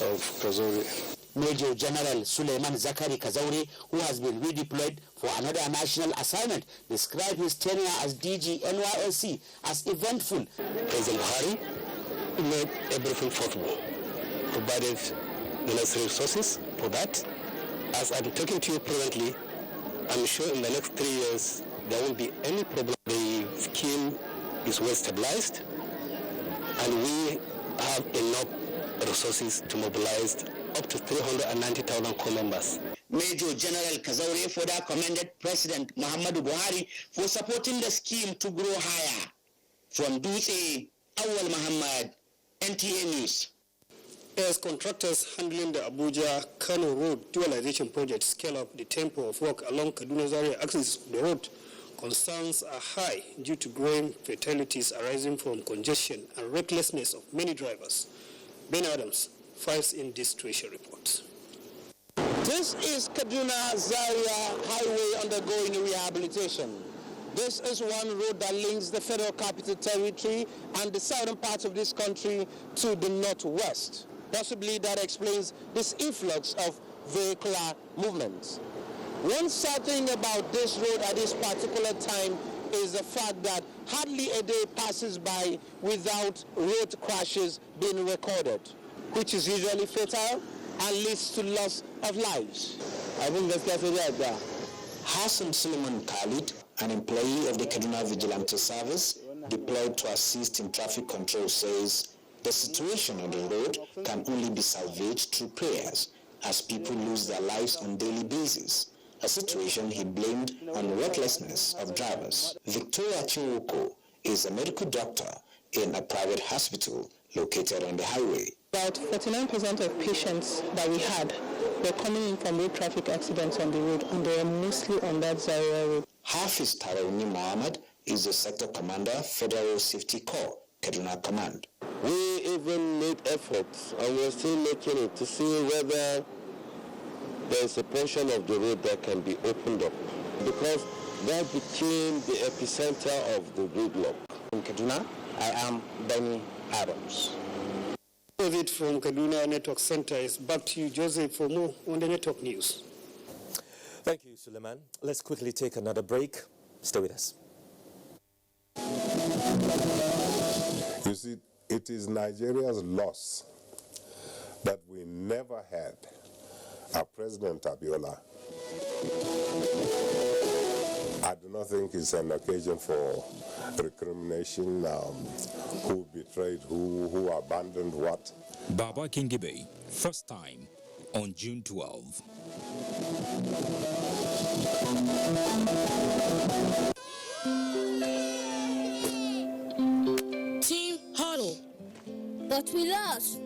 of Kazauri. Major General Suleiman Zakari Kazauri, who has been redeployed for another national assignment, described his tenure as DG NYSC as eventful. President Buhari made everything possible, provided the necessary resources for that. As I'm talking to you presently, I'm sure in the next 3 years there won't be any problem. The scheme is well stabilized, and we have enough resources to mobilize up to 390,000 core members. Major General Kazauri further commended President Muhammadu Buhari for supporting the scheme to grow higher. From Dutse, Awal Muhammad, NTA News. As contractors handling the Abuja-Kano Road dualization project scale up the tempo of work along Kaduna Zaria axis of the road, concerns are high due to growing fatalities arising from congestion and recklessness of many drivers. Ben Adams files in this Treasury report. This is Kaduna Zaria Highway undergoing rehabilitation. This is one road that links the Federal Capital Territory and the southern parts of this country to the northwest. Possibly that explains this influx of vehicular movements. One sad thing about this road at this particular time is the fact that hardly a day passes by without road crashes being recorded, which is usually fatal and leads to loss of lives. I think that's Hassan Suleiman Khalid, an employee of the Kaduna Vigilante Service, deployed to assist in traffic control, says the situation on the road can only be salvaged through prayers, as people lose their lives on a daily basis, a situation he blamed on recklessness of drivers. Victoria Chiwoko is a medical doctor in a private hospital located on the highway. About 49% of patients that we had were coming in from road traffic accidents on the road, and they were mostly on that Zaria road. Hafiz Tarauni Mohammed is the sector commander, Federal Safety Corps, Kaduna Command. We even made efforts, and we're still making it, to see whether there's a portion of the road that can be opened up, because that became the epicenter of the gridlock. In Kaduna, I am Benny Adams. It from Kaduna Network Center is back to you, Joseph, for more on the network news. Thank you, Suleiman. Let's quickly take another break. Stay with us. You see, it is Nigeria's loss that we never had a President Abiola. I do not think it's an occasion for recrimination, who betrayed who abandoned what. Baba Kingibe, first time on June 12. Team huddle. But we lost.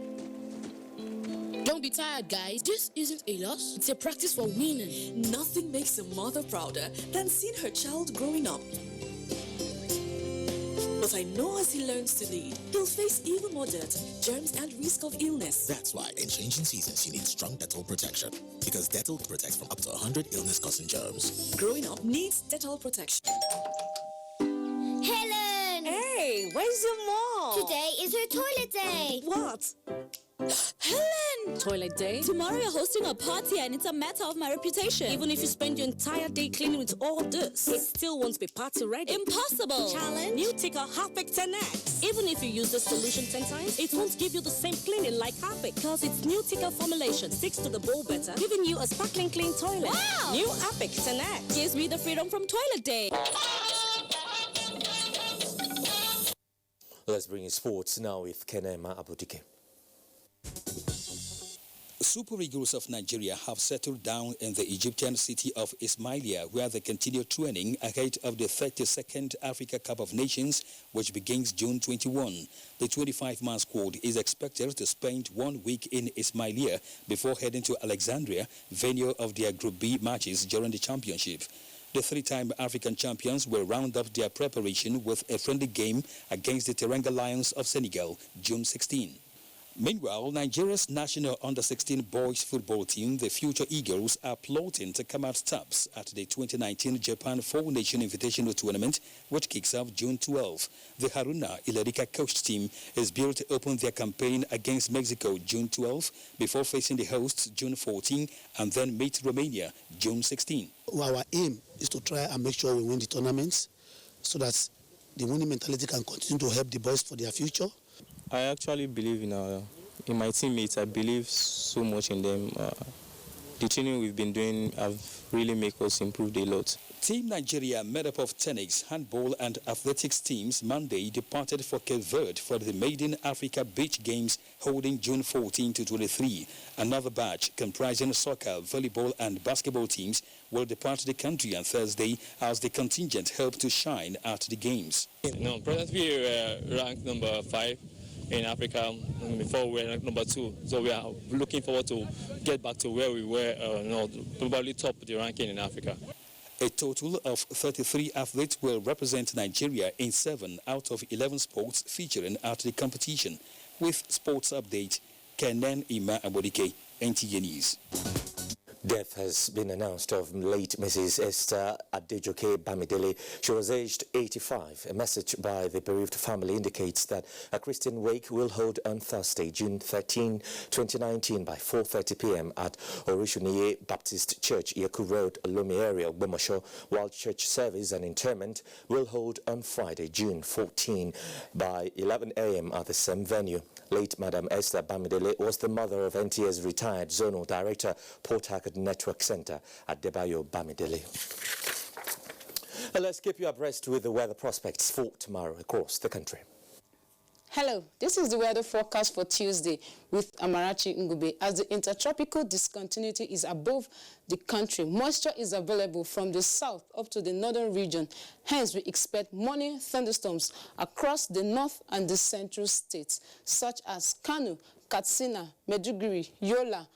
Don't be tired, guys. This isn't a loss. It's a practice for winning. Nothing makes a mother prouder than seeing her child growing up. But I know as he learns to lead, he'll face even more dirt, germs, and risk of illness. That's why in changing seasons, you need strong Dettol protection. Because Dettol protects from up to 100 illness-causing germs. Growing up needs Dettol protection. Helen! Hey, where's your mom? Today is her toilet day. What? Helen! Toilet day? Tomorrow you're hosting a party and it's a matter of my reputation. Even if you spend your entire day cleaning with all this, it still won't be party ready. Impossible! Challenge? New Ticker Harpic 10X. Even if you use this solution 10 times, it won't give you the same cleaning like Harpic because its new Ticker formulation sticks to the bowl better, giving you a sparkling clean toilet. Wow! New Harpic 10X gives me the freedom from toilet day. Let's bring in sports now with Kenema Abudike. Super Eagles of Nigeria have settled down in the Egyptian city of Ismailia, where they continue training ahead of the 32nd Africa Cup of Nations, which begins June 21. The 25-man squad is expected to spend 1 week in Ismailia before heading to Alexandria, venue of their Group B matches during the championship. The three-time African champions will round up their preparation with a friendly game against the Teranga Lions of Senegal, June 16. Meanwhile, Nigeria's national under-16 boys football team, the Future Eagles, are plotting to come out tops at the 2019 Japan Four-Nation Invitational Tournament, which kicks off June 12. The Haruna Ilerika coached team is built to open their campaign against Mexico June 12, before facing the hosts June 14, and then meet Romania June 16. Our aim is to try and make sure we win the tournaments so that the winning mentality can continue to help the boys for their future. I actually believe in my teammates. I believe so much in them. The training we've been doing have really made us improve a lot. Team Nigeria, made up of tennis, handball and athletics teams, Monday departed for Cape Verde for the Maiden Africa Beach Games holding June 14 to 23. Another batch comprising soccer, volleyball and basketball teams will depart the country on Thursday as the contingent help to shine at the games. No, presently we're ranked number 5 in Africa. Before we were ranked number 2, so we are looking forward to get back to where we were, probably top of the ranking in Africa. A total of 33 athletes will represent Nigeria in 7 out of 11 sports featuring at the competition. With sports update, Kenan Ima Abodike, NTA News. Death has been announced of late Mrs. Esther Adejoke Bamidele. She was aged 85. A message by the bereaved family indicates that a Christian wake will hold on Thursday, June 13, 2019 by 4:30 p.m. at Orishuniye Baptist Church, Yaku Road, Lome area, Bomosho, while church service and interment will hold on Friday, June 14 by 11 a.m. at the same venue. Late Madam Esther Bamidele was the mother of NTA's retired Zonal Director, Port Harcourt Network Center at Debayo Bamidele. Let's keep you abreast with the weather prospects for tomorrow across the country. Hello, this is the weather forecast for Tuesday with Amarachi Ngube. As the intertropical discontinuity is above the country, moisture is available from the south up to the northern region. Hence, we expect morning thunderstorms across the north and the central states, such as Kano, Katsina, Maiduguri, Yola,